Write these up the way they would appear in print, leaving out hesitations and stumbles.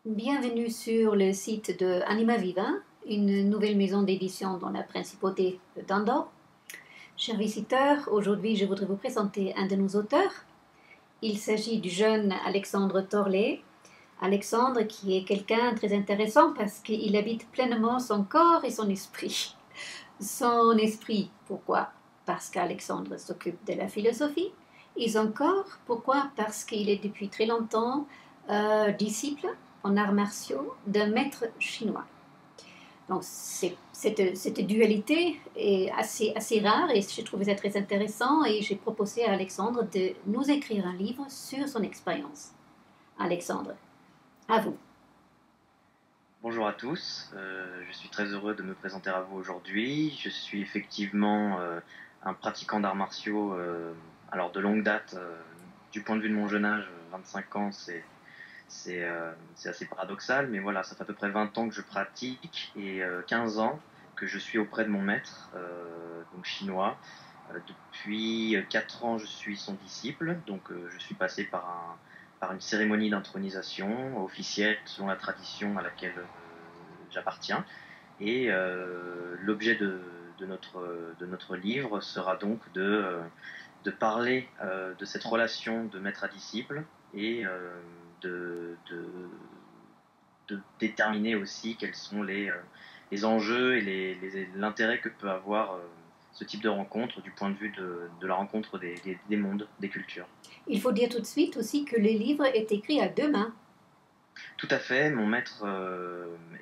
Bienvenue sur le site de Anima Viva, une nouvelle maison d'édition dans la principauté d'Andorre. Chers visiteurs, aujourd'hui je voudrais vous présenter un de nos auteurs. Il s'agit du jeune Alexandre Torlé. Alexandre qui est quelqu'un de très intéressant parce qu'il habite pleinement son corps et son esprit. Son esprit, pourquoi? Parce qu'Alexandre s'occupe de la philosophie. Et son corps, pourquoi? Parce qu'il est depuis très longtemps disciple en arts martiaux d'un maître chinois. Donc cette dualité est assez rare et je trouvais ça très intéressant et j'ai proposé à Alexandre de nous écrire un livre sur son expérience. Alexandre, à vous. Bonjour à tous, je suis très heureux de me présenter à vous aujourd'hui. Je suis effectivement un pratiquant d'arts martiaux alors de longue date. Du point de vue de mon jeune âge, 25 ans, c'est assez paradoxal, mais voilà, ça fait à peu près 20 ans que je pratique et 15 ans que je suis auprès de mon maître, donc chinois. Depuis 4 ans, je suis son disciple, donc je suis passé par une cérémonie d'intronisation officielle selon la tradition à laquelle j'appartiens. Et l'objet de notre livre sera donc de parler de cette relation de maître à disciple et de, de, de déterminer aussi quels sont les enjeux et l'intérêt que peut avoir ce type de rencontre du point de vue de la rencontre des mondes, des cultures. Il faut dire tout de suite aussi que le livre est écrit à deux mains. Tout à fait, mon maître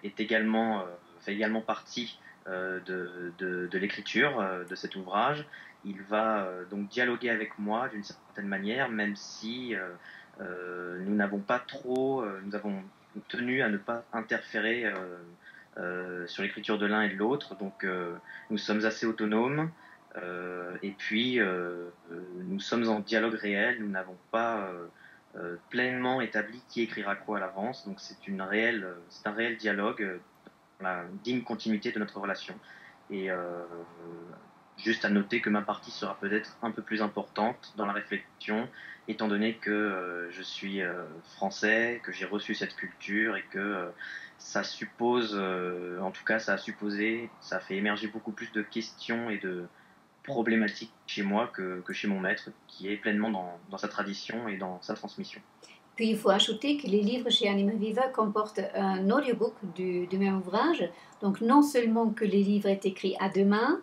est également, fait également partie de l'écriture de cet ouvrage. Il va donc dialoguer avec moi d'une certaine manière, même si nous n'avons pas trop, nous avons tenu à ne pas interférer sur l'écriture de l'un et de l'autre. Donc nous sommes assez autonomes. Et puis nous sommes en dialogue réel. Nous n'avons pas pleinement établi qui écrira quoi à l'avance. Donc c'est un réel dialogue, la digne continuité de notre relation. Et juste à noter que ma partie sera peut-être un peu plus importante dans la réflexion, étant donné que je suis français, que j'ai reçu cette culture et que ça suppose, en tout cas ça a supposé, ça a fait émerger beaucoup plus de questions et de problématiques chez moi que chez mon maître, qui est pleinement dans sa tradition et dans sa transmission. Puis il faut ajouter que les livres chez Anima Viva comportent un audiobook du même ouvrage. Donc non seulement que le livre est écrit à deux mains,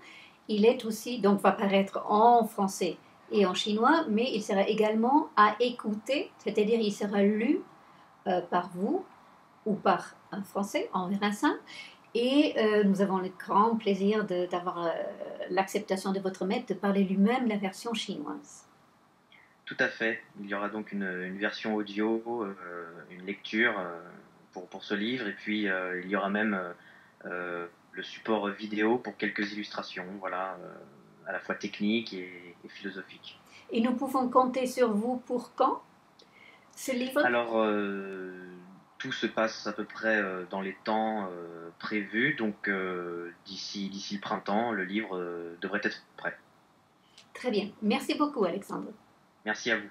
il est aussi, donc va paraître en français et en chinois, mais il sera également à écouter, c'est-à-dire il sera lu par vous ou par un français, on verra ça. Et nous avons le grand plaisir d'avoir l'acceptation de votre maître de parler lui-même la version chinoise. Tout à fait. Il y aura donc une version audio, une lecture pour ce livre, et puis il y aura même le support vidéo pour quelques illustrations, voilà, à la fois techniques et philosophiques. Et nous pouvons compter sur vous pour quand ce livre? Alors, tout se passe à peu près dans les temps prévus, donc d'ici le printemps, le livre devrait être prêt. Très bien. Merci beaucoup, Alexandre. Merci à vous.